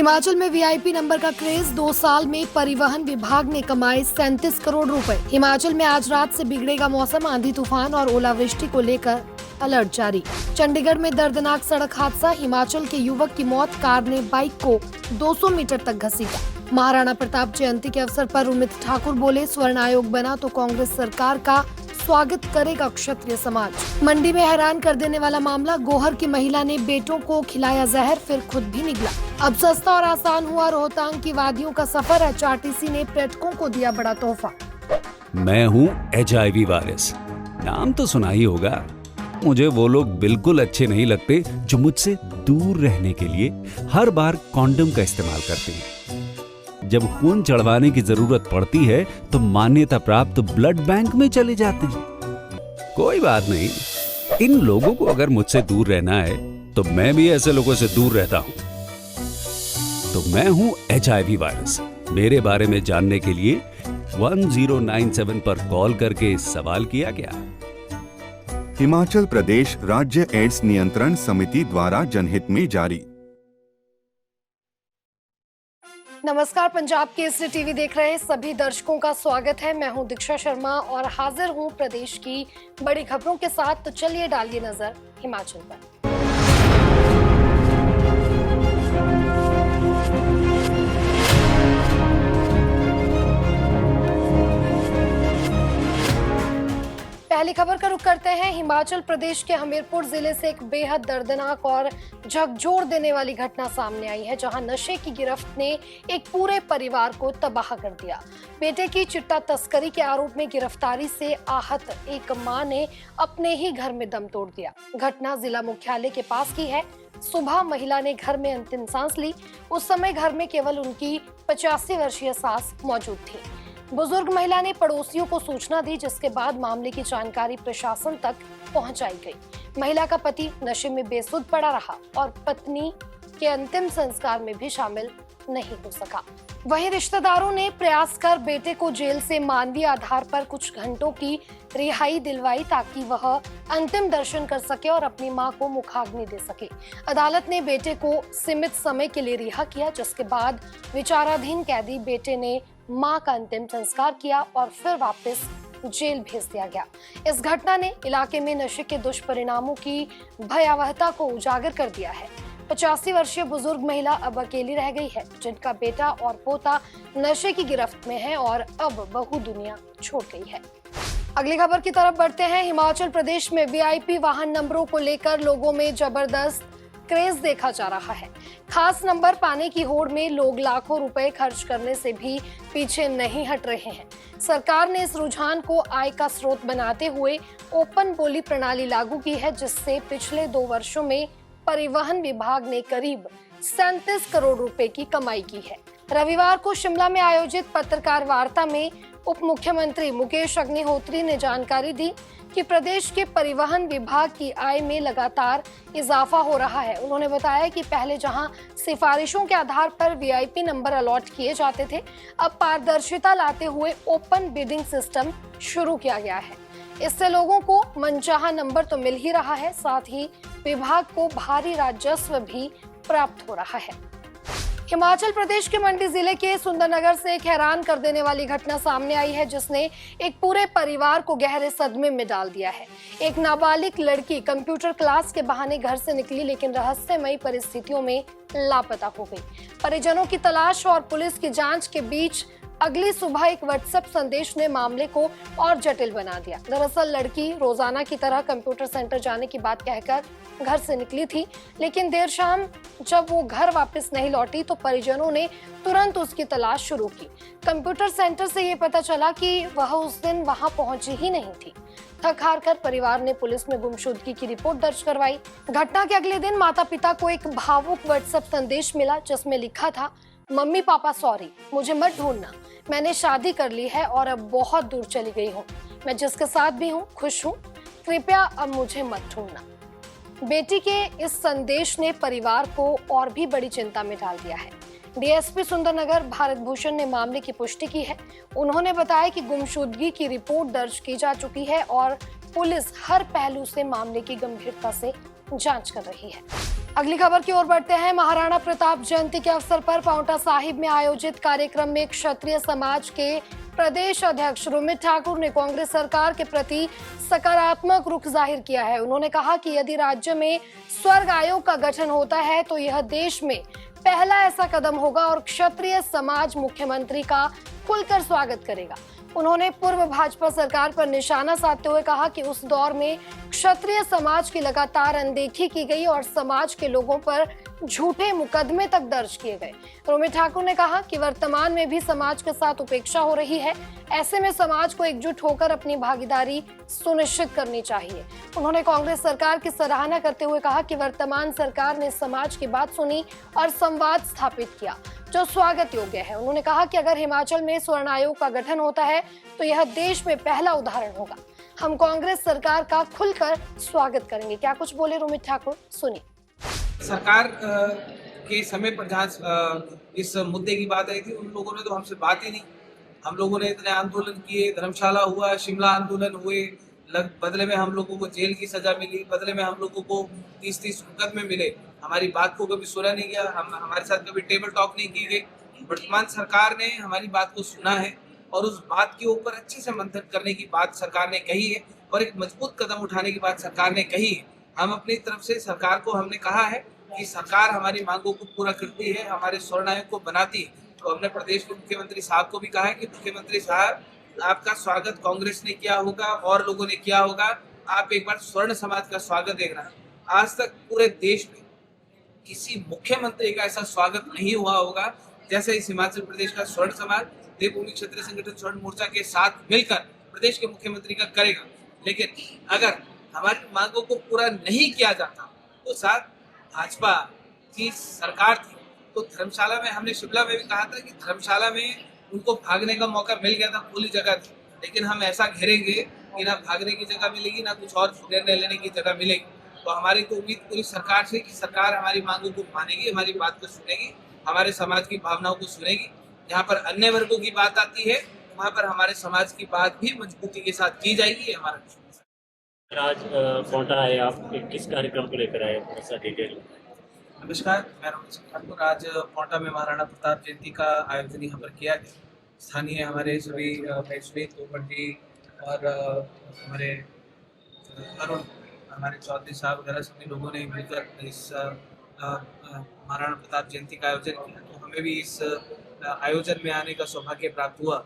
हिमाचल में VIP number का craze 2 साल में परिवहन विभाग ने कमाए 37 करोड़ रुपए। हिमाचल में आज रात से बिगड़ेगा मौसम, आंधी तूफान और ओलावृष्टि को लेकर अलर्ट जारी। चंडीगढ़ में दर्दनाक सड़क हादसा, हिमाचल के युवक की मौत, कार ने बाइक को 200 मीटर तक घसीटा। महाराणा प्रताप जयंती के अवसर पर उमित ठाकुर बोले, स्वर्ण आयोग बना तो कांग्रेस सरकार का स्वागत करेगा क्षत्रिय समाज। मंडी में हैरान कर देने वाला मामला, गोहर की महिला ने बेटों को खिलाया जहर, फिर खुद भी निकला। अब सस्ता और आसान हुआ रोहतांग की वादियों का सफर, एचआरटीसी ने पर्यटकों को दिया बड़ा तोहफा। मैं हूँ HIV वायरस, नाम तो सुना ही होगा। मुझे वो लोग बिल्कुल अच्छे नहीं लगते जो मुझसे दूर रहने के लिए हर बार कॉन्डम का इस्तेमाल करते हैं। जब खून चढ़वाने की जरूरत पड़ती है तो मान्यता प्राप्त ब्लड बैंक में चले जाते हैं। कोई बात नहीं, इन लोगों को अगर मुझसे दूर रहना है तो मैं भी ऐसे लोगों से दूर रहता हूं। तो मैं हूं HIV वायरस। मेरे बारे में जानने के लिए 1097 पर कॉल करके सवाल किया गया। हिमाचल प्रदेश राज्य एड्स नियंत्रण समिति द्वारा जनहित में जारी। नमस्कार, पंजाब केसरी टीवी देख रहे सभी दर्शकों का स्वागत है। मैं हूं दीक्षा शर्मा और हाजिर हूं प्रदेश की बड़ी खबरों के साथ। तो चलिए डालिए नजर हिमाचल पर। पहली खबर का रुख करते हैं। हिमाचल प्रदेश के हमीरपुर जिले से एक बेहद दर्दनाक और झकझोर देने वाली घटना सामने आई है, जहां नशे की गिरफ्त ने एक पूरे परिवार को तबाह कर दिया। बेटे की चिट्टा तस्करी के आरोप में गिरफ्तारी से आहत एक मां ने अपने ही घर में दम तोड़ दिया। घटना जिला मुख्यालय के पास की है। सुबह महिला ने घर में अंतिम सांस ली। उस समय घर में केवल उनकी 85 वर्षीय सास मौजूद थी। बुजुर्ग महिला ने पड़ोसियों को सूचना दी, जिसके बाद मामले की जानकारी प्रशासन तक पहुंचाई गई। महिला का पति नशे में बेसुध पड़ा रहा और पत्नी के अंतिम संस्कार में भी शामिल नहीं हो सका। वहीं रिश्तेदारों ने प्रयास कर बेटे को जेल से मानवीय आधार पर कुछ घंटों की रिहाई दिलवाई, ताकि वह अंतिम दर्शन कर सके और अपनी मां को मुखाग्नि दे सके। अदालत ने बेटे को सीमित समय के लिए रिहा किया, जिसके बाद विचाराधीन कैदी बेटे ने मां का अंतिम संस्कार किया और फिर वापस जेल भेज दिया गया। इस घटना ने इलाके में नशे के दुष्परिणामों की भयावहता को उजागर कर दिया है। 85 वर्षीय बुजुर्ग महिला अब अकेली रह गई है, जिनका बेटा और पोता नशे की गिरफ्त में है और अब बहू दुनिया छोड़ गई है। अगली खबर की तरफ बढ़ते हैं। हिमाचल प्रदेश में वीआईपी वाहन नंबरों को लेकर लोगों में जबरदस्त क्रेज देखा जा रहा है। खास नंबर पाने की होड़ में लोग लाखों रुपए खर्च करने से भी पीछे नहीं हट रहे हैं। सरकार ने इस रुझान को आय का स्रोत बनाते हुए ओपन बोली प्रणाली लागू की है, जिससे पिछले 2 वर्षों में परिवहन विभाग ने करीब 37 करोड़ रुपए की कमाई की है। रविवार को शिमला में आयोजित पत्रकार वार्ता में उप मुख्यमंत्री मुकेश अग्निहोत्री ने जानकारी दी कि प्रदेश के परिवहन विभाग की आय में लगातार इजाफा हो रहा है। उन्होंने बताया कि पहले जहां सिफारिशों के आधार पर वीआईपी नंबर अलॉट किए जाते थे, अब पारदर्शिता लाते हुए ओपन बिडिंग सिस्टम शुरू किया गया है। इससे लोगों को मनचाहा नंबर तो मिल ही रहा है, साथ ही विभाग को भारी राजस्व भी प्राप्त हो रहा है। हिमाचल प्रदेश के मंडी जिले के सुंदरनगर से एक हैरान कर देने वाली घटना सामने आई है, जिसने एक पूरे परिवार को गहरे सदमे में डाल दिया है। एक नाबालिग लड़की कंप्यूटर क्लास के बहाने घर से निकली, लेकिन रहस्यमयी परिस्थितियों में लापता हो गई। परिजनों की तलाश और पुलिस की जांच के बीच अगली सुबह एक व्हाट्सएप संदेश ने मामले को और जटिल बना दिया। दरअसल लड़की रोजाना की तरह कंप्यूटर सेंटर जाने की बात कहकर घर से निकली थी, लेकिन देर शाम जब वो घर वापस नहीं लौटी तो परिजनों ने तुरंत उसकी तलाश शुरू की। कंप्यूटर सेंटर से ये पता चला कि वह उस दिन वहां पहुंची ही नहीं थी। थक हार कर परिवार ने पुलिस में गुमशुदगी की रिपोर्ट दर्ज करवाई। घटना के अगले दिन माता पिता को एक भावुक व्हाट्सएप संदेश मिला, जिसमें लिखा था, मम्मी पापा सॉरी, मुझे मत ढूंढना, मैंने शादी कर ली है और अब बहुत दूर चली गई हूँ। मैं जिसके साथ भी हूँ खुश हूँ, कृपया अब मुझे मत ढूंढना। बेटी के इस संदेश ने परिवार को और भी बड़ी चिंता में डाल दिया है। डीएसपी सुंदरनगर भारत भूषण ने मामले की पुष्टि की है। उन्होंने बताया कि गुमशुदगी की रिपोर्ट दर्ज की जा चुकी है और पुलिस हर पहलू से मामले की गंभीरता से जांच कर रही है। अगली खबर की ओर बढ़ते हैं। महाराणा प्रताप जयंती के अवसर पर पांवटा साहिब में आयोजित कार्यक्रम में क्षत्रिय समाज के प्रदेश अध्यक्ष रोमित ठाकुर ने कांग्रेस सरकार के प्रति सकारात्मक रुख जाहिर किया है। उन्होंने कहा कि यदि राज्य में स्वर्ग आयोग का गठन होता है तो यह देश में पहला ऐसा कदम होगा और क्षत्रिय समाज मुख्यमंत्री का खुलकर स्वागत करेगा। उन्होंने पूर्व भाजपा सरकार पर निशाना साधते हुए कहा कि उस दौर में क्षत्रिय समाज की लगातार अनदेखी की गई और समाज के लोगों पर झूठे मुकदमे तक दर्ज किए गए। रोमित ठाकुर ने कहा कि वर्तमान में भी समाज के साथ उपेक्षा हो रही है। ऐसे में समाज को एकजुट होकर अपनी भागीदारी सुनिश्चित करनी चाहिए। उन्होंने कांग्रेस सरकार की सराहना करते हुए कहा कि वर्तमान सरकार ने समाज की बात सुनी और संवाद स्थापित किया, जो स्वागत योग्य है। उन्होंने कहा कि अगर हिमाचल में स्वर्ण आयोग का गठन होता है तो यह देश में पहला उदाहरण होगा। हम कांग्रेस सरकार का खुलकर स्वागत करेंगे। क्या कुछ बोले रोमित ठाकुर, सुनिए। सरकार के समय पर जहाँ इस मुद्दे की बात आई थी, उन लोगों ने तो हमसे बात ही नहीं। हम लोगों ने इतने आंदोलन किए, धर्मशाला हुआ, शिमला आंदोलन हुए, बदले में हम लोगों को जेल की सजा मिली, बदले में हम लोगों को 30-30 मुकदमे मिले। हमारी बात को कभी सुना नहीं गया, हमारे साथ कभी टेबल टॉक नहीं की गई। वर्तमान सरकार ने हमारी बात को सुना है और उस बात के ऊपर अच्छे से मंथन करने की बात सरकार ने कही है और एक मजबूत कदम उठाने की बात सरकार ने कही है। हम अपनी तरफ से सरकार को हमने कहा है कि सरकार हमारी मांगों को पूरा करती है, हमारे स्वर्ण आयोग को बनाती है। तो हमने प्रदेश के मुख्यमंत्री साहब को भी कहा है कि मुख्यमंत्री साहब, आपका स्वागत कांग्रेस ने किया होगा और लोगों ने किया होगा, आप एक बार स्वर्ण समाज का स्वागत देखना। आज तक पूरे देश में किसी मुख्यमंत्री का ऐसा स्वागत नहीं हुआ होगा जैसे इस हिमाचल प्रदेश का स्वर्ण समाज देवभूमि क्षत्रिय संगठन स्वर्ण मोर्चा के साथ मिलकर प्रदेश के मुख्यमंत्री का करेगा। लेकिन अगर हमारी मांगों को पूरा नहीं किया जाता तो साथ भाजपा की सरकार थी, तो धर्मशाला में हमने शिमला में भी कहा था कि धर्मशाला में उनको भागने का मौका मिल गया था, खुली जगह थी। लेकिन हम ऐसा घेरेंगे कि ना भागने की जगह मिलेगी, ना कुछ और निर्णय लेने की जगह मिलेगी। तो हमारी तो उम्मीद पूरी सरकार से कि सरकार हमारी मांगों को मानेगी, हमारी बात को सुनेगी, हमारे समाज की भावनाओं को सुनेगी। जहाँ पर अन्य वर्गों की बात आती है वहाँ पर हमारे समाज की बात भी मजबूती के साथ की जाएगी। ये हमारा आज पांवटा आए, आप किस कार्यक्रम को लेकर आए, थोड़ा सा डिटेल। नमस्कार, मैं रोमित ठाकुर। आज पांवटा में महाराणा प्रताप जयंती का आयोजन यहाँ पर किया गया। स्थानीय हमारे सभी सुनीत तोमर जी और हमारे अरुण, हमारे चौधरी साहब वगैरह सभी लोगों ने मिलकर इस महाराणा प्रताप जयंती का आयोजन किया। तो हमें भी इस आयोजन में आने का सौभाग्य प्राप्त हुआ।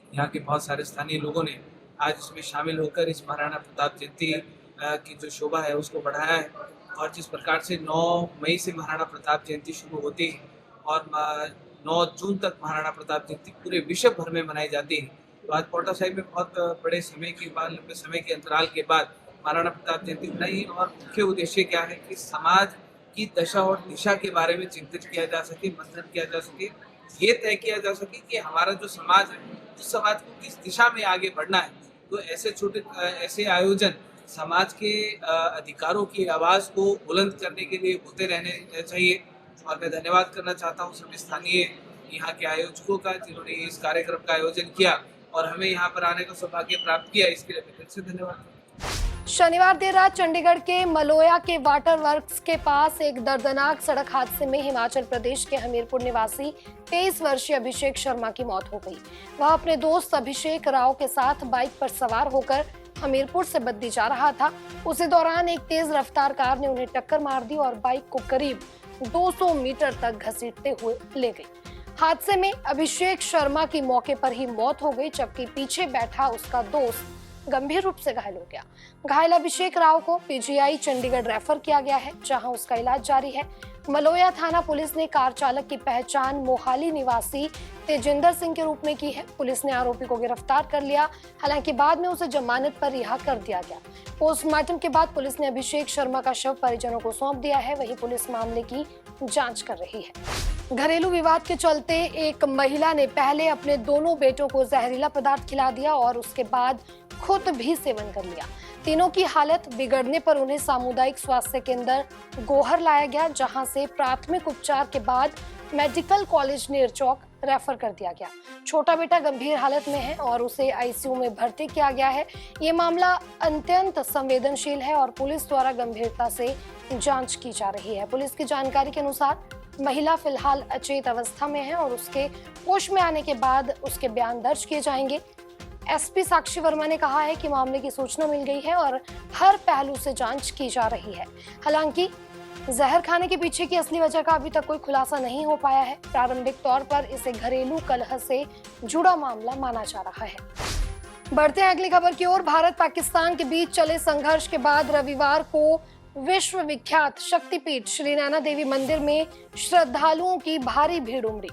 यहाँ के बहुत सारे स्थानीय लोगों ने आज इसमें शामिल होकर इस महाराणा प्रताप जयंती की जो शोभा है उसको बढ़ाया है। और जिस प्रकार से 9 मई से महाराणा प्रताप जयंती शुरू होती है और 9 जून तक महाराणा प्रताप जयंती पूरे विश्व भर में मनाई जाती है, तो आज पांवटा साहिब में बहुत बड़े समय के बाद, लंबे समय के अंतराल के बाद महाराणा प्रताप जयंती मनाई। और मुख्य उद्देश्य क्या है कि समाज की दशा और दिशा के बारे में चिंतित किया जा सके, मंथन किया जा सके, ये तय किया जा सके कि हमारा जो समाज है उस समाज को किस दिशा में आगे बढ़ना है। तो ऐसे आयोजन समाज के अधिकारों की आवाज़ को बुलंद करने के लिए होते रहने चाहिए। और मैं धन्यवाद करना चाहता हूँ सभी स्थानीय यहाँ के आयोजकों का, जिन्होंने इस कार्यक्रम का आयोजन किया और हमें यहाँ पर आने का सौभाग्य प्राप्त किया। इसके लिए फिर से धन्यवाद। शनिवार देर रात चंडीगढ़ के मलोया के वाटर वर्क्स के पास एक दर्दनाक सड़क हादसे में हिमाचल प्रदेश के हमीरपुर निवासी 23 वर्षीय अभिषेक शर्मा की मौत हो गई। वह अपने दोस्त अभिषेक राव के साथ बाइक पर सवार होकर हमीरपुर से बद्दी जा रहा था। उसी दौरान एक तेज रफ्तार कार ने उन्हें टक्कर मार दी और बाइक को करीब 200 मीटर तक घसीटते हुए ले गई। हादसे में अभिषेक शर्मा की मौके पर ही मौत हो गई, जबकि पीछे बैठा उसका दोस्त गंभीर रूप से घायल हो गया। घायल अभिषेक राव को पीजीआई चंडीगढ़ रेफर किया गया है, जहां उसका इलाज जारी है। मलोया थाना पुलिस ने कार चालक की पहचान मोहाली निवासी तेजिंदर सिंह के रूप में की है। पुलिस ने आरोपी को गिरफ्तार कर लिया, हालांकि बाद में उसे जमानत पर रिहा कर दिया गया। पोस्टमार्टम के बाद पुलिस ने अभिषेक शर्मा का शव परिजनों को सौंप दिया है। वहीं पुलिस मामले की जांच कर रही है। घरेलू विवाद के चलते एक महिला ने पहले अपने दोनों बेटों को जहरीला पदार्थ खिला दिया और उसके बाद खुद भी सेवन कर लिया। तीनों की हालत बिगड़ने पर उन्हें सामुदायिक स्वास्थ्य केंद्र गोहर लाया गया, जहां से प्राथमिक उपचार के बाद मेडिकल कॉलेज नेरचौक रेफर कर दिया गया। छोटा बेटा गंभीर हालत में है और उसे आईसीयू में भर्ती किया गया है। ये मामला अत्यंत संवेदनशील है और पुलिस द्वारा गंभीरता से जांच की जा रही है। पुलिस की जानकारी के अनुसार महिला फिलहाल अचेत अवस्था में है और उसके होश में आने के बाद उसके बयान दर्ज किए जाएंगे। एसपी साक्षी वर्मा ने कहा है कि मामले की सूचना मिल गई है और हर पहलू से जांच की जा रही है। हालांकि जहर खाने के पीछे की असली वजह का अभी तक कोई खुलासा नहीं हो पाया है। प्रारंभिक तौर पर इसे घरेलू कलह से जुड़ा मामला माना जा रहा है। बढ़ते हैं अगली खबर की ओर। भारत पाकिस्तान के बीच चले संघर्ष के बाद रविवार को विश्व विख्यात शक्तिपीठ श्री नैना देवी मंदिर में श्रद्धालुओं की भारी भीड़ उमड़ी।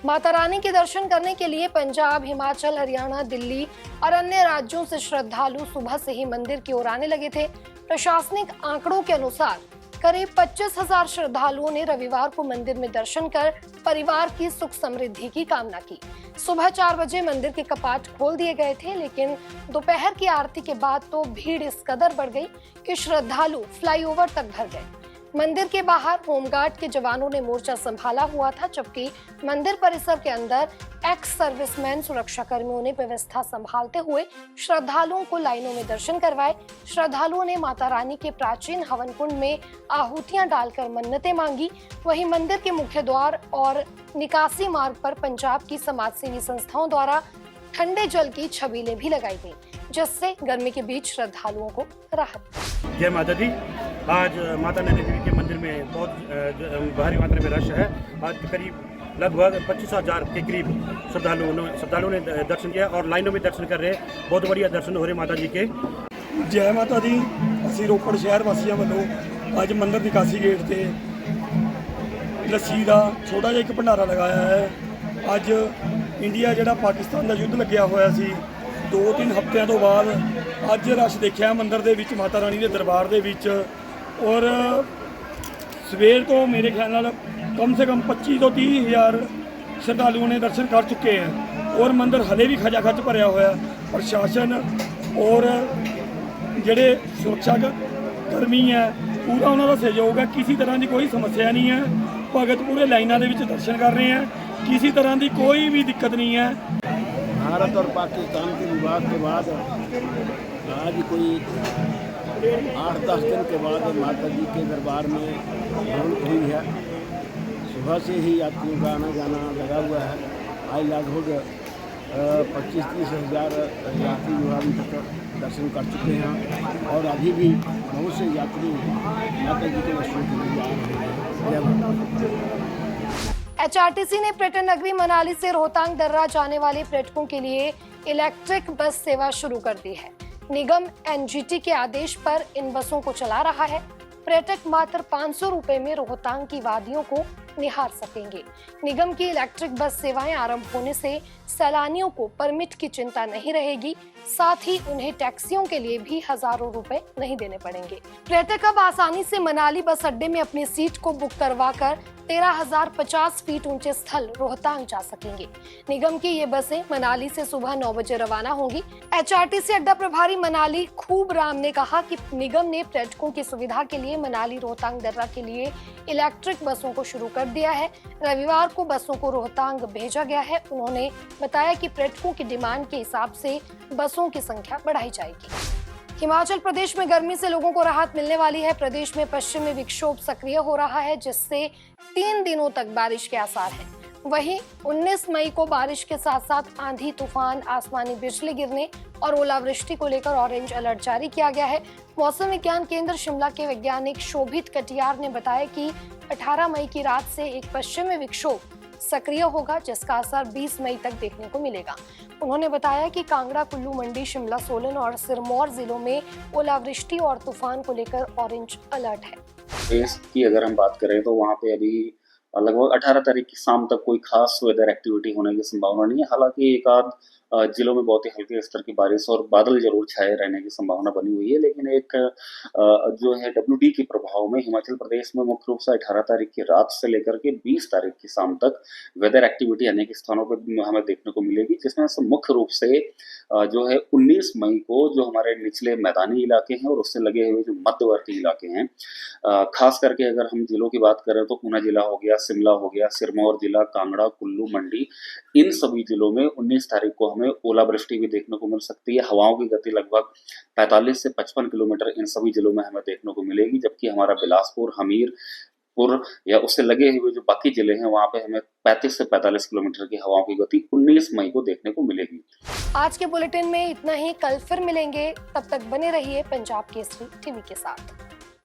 माता रानी के दर्शन करने के लिए पंजाब, हिमाचल, हरियाणा, दिल्ली और अन्य राज्यों से श्रद्धालु सुबह से ही मंदिर की ओर आने लगे थे। प्रशासनिक आंकड़ों के अनुसार करीब 25,000 श्रद्धालुओं ने रविवार को मंदिर में दर्शन कर परिवार की सुख समृद्धि की कामना की। सुबह 4 बजे मंदिर के कपाट खोल दिए गए थे, लेकिन दोपहर की आरती के बाद तो भीड़ इस कदर बढ़ गई कि श्रद्धालु फ्लाईओवर तक भर गए। मंदिर के बाहर होमगार्ड के जवानों ने मोर्चा संभाला हुआ था, जबकि मंदिर परिसर के अंदर एक्स सर्विसमैन सुरक्षा कर्मियों ने व्यवस्था संभालते हुए श्रद्धालुओं को लाइनों में दर्शन करवाए। श्रद्धालुओं ने माता रानी के प्राचीन हवन कुंड में आहुतियां डालकर मन्नतें मांगी। वहीं मंदिर के मुख्य द्वार और निकासी मार्ग पर पंजाब की समाजसेवी संस्थाओं द्वारा ठंडे जल की छबीलें भी लगाई गई, जिससे गर्मी के बीच श्रद्धालुओं को राहत। जय माता दी। आज माता नैना देवी के मंदिर में बहुत भारी मात्रा में रश है। आज करीब लगभग 25,000 के करीब श्रद्धालुओं ने दर्शन किया और लाइनों में दर्शन कर रहे। बहुत बढ़िया दर्शन हो रहे माता जी के। जय माता दी। ਅਸੀਂ ਰੋਪੜ ਸ਼ਹਿਰ ਵਾਸੀਆਂ ਵੱਲੋਂ ਅੱਜ ਮੰਦਿਰ ਨਿਕਾਸੀ ਗੇਟ ਤੇ ਲੱਸੀ ਦਾ ਛੋਟਾ ਜਿਹਾ ਇੱਕ ਭੰਡਾਰਾ ਲਗਾਇਆ ਹੈ। ਅੱਜ ਇੰਡੀਆ ਜਿਹੜਾ ਪਾਕਿਸਤਾਨ ਦਾ ਯੁੱਧ ਲੱਗਿਆ ਹੋਇਆ ਸੀ 2-3 ਹਫ਼ਤਿਆਂ ਤੋਂ ਬਾਅਦ ਅੱਜ ਰਸ਼ ਦੇਖਿਆ ਮੰਦਿਰ ਦੇ ਵਿੱਚ ਮਾਤਾ ਰਾਣੀ ਦੇ ਦਰਬਾਰ ਦੇ ਵਿੱਚ ਔਰ ਸਵੇਰ ਤੋਂ ਮੇਰੇ ਖਿਆਲ ਨਾਲ कम से कम 25 ਤੋਂ 30 ਹਜ਼ਾਰ श्रद्धालुओं ने दर्शन कर चुके हैं और मंदिर हले भी खचाखच भरया होया। प्रशासन और ਜਿਹੜੇ सुरक्षा कर्मी है पूरा उन्होंने सहयोग है। किसी तरह की कोई समस्या नहीं है। भगत पूरे लाइना के दर्शन कर रहे हैं, किसी तरह की कोई भी दिक्कत नहीं है। भारत और पाकिस्तान के विवाद के बाद आज कोई 8-10 दिन के बाद माता जी के दरबार में रौनक हुई है। सुबह से ही यात्रियों का आना जाना लगा हुआ है। आज लगभग 25-30 हज़ार यात्री जो अभी तक दर्शन कर चुके हैं और अभी भी बहुत से यात्री माता जी के दर्शन के लिए आ रहे हैं। एचआरटीसी ने पर्यटन नगरी मनाली से रोहतांग दर्रा जाने वाले पर्यटकों के लिए इलेक्ट्रिक बस सेवा शुरू कर दी है। निगम एनजीटी के आदेश पर इन बसों को चला रहा है। पर्यटक मात्र 500 रुपए में रोहतांग की वादियों को निहार सकेंगे। निगम की इलेक्ट्रिक बस सेवाएं आरंभ होने से सैलानियों को परमिट की चिंता नहीं रहेगी, साथ ही उन्हें टैक्सियों के लिए भी हजारों रुपए नहीं देने पड़ेंगे। पर्यटक अब आसानी से मनाली बस अड्डे में अपनी सीट को बुक करवाकर 13,050 फीट ऊंचे स्थल रोहतांग जा सकेंगे। निगम की ये बसें मनाली से सुबह 9 बजे रवाना होंगी। एचआरटीसी अड्डा प्रभारी मनाली खूब राम ने कहा कि निगम ने पर्यटकों की सुविधा के लिए मनाली रोहतांग दर्रा के लिए इलेक्ट्रिक बसों को शुरू कर दिया है। रविवार को बसों को रोहतांग भेजा गया है। उन्होंने बताया कि पर्यटकों की डिमांड के हिसाब से बसों की संख्या बढ़ाई जाएगी। हिमाचल प्रदेश में गर्मी से लोगों को राहत मिलने वाली है। प्रदेश में पश्चिमी विक्षोभ सक्रिय हो रहा है, जिससे 3 दिनों तक बारिश के आसार हैं। वहीं 19 मई को बारिश के साथ साथ आंधी, तूफान, आसमानी बिजली गिरने और ओलावृष्टि को लेकर ऑरेंज अलर्ट जारी किया गया है। मौसम विज्ञान केंद्र शिमला के वैज्ञानिक शोभित कटियार ने बताया कि 18 मई की रात से एक पश्चिमी विक्षोभ सक्रिय होगा, जिसका असर 20 मई तक देखने को मिलेगा। उन्होंने बताया कि कांगड़ा, कुल्लू, मंडी, शिमला, सोलन और सिरमौर जिलों में ओलावृष्टि और तूफान को लेकर ऑरेंज अलर्ट है। देश की अगर हम बात करें तो वहाँ पे अभी लगभग 18 तारीख की शाम तक कोई खास वेदर एक्टिविटी होने की संभावना नहीं है। हालांकि एक आध जिलों में बहुत ही हल्के स्तर की बारिश और बादल जरूर छाए रहने की संभावना बनी हुई है, लेकिन एक जो है WD के प्रभाव में हिमाचल प्रदेश में मुख्य रूप से 18 तारीख की रात से लेकर के 20 तारीख की शाम तक वेदर एक्टिविटी अनेक स्थानों पर हमें देखने को मिलेगी, जिसमें से मुख्य रूप से जो है 19 मई को जो हमारे निचले मैदानी इलाके हैं और उससे लगे हुए जो मध्यवर्ती इलाके हैं, खास करके अगर हम जिलों की बात करें तो ऊना जिला हो गया, शिमला हो गया, सिरमौर जिला, कांगड़ा, कुल्लू, मंडी, इन सभी जिलों में 19 तारीख को हमें ओलावृष्टि भी देखने को मिल सकती है। हवाओं की गति लगभग 45 से 55 किलोमीटर इन सभी जिलों में हमें देखने को मिलेगी, जबकि हमारा बिलासपुर, हमीरपुर या उससे लगे हुए जो बाकी जिले हैं वहां पे हमें 35 से 45 किलोमीटर की हवाओं की गति 19 मई को देखने को मिलेगी। आज के बुलेटिन में इतना ही, कल फिर मिलेंगे, तब तक बने रहिए पंजाब केसरी टीवी के साथ।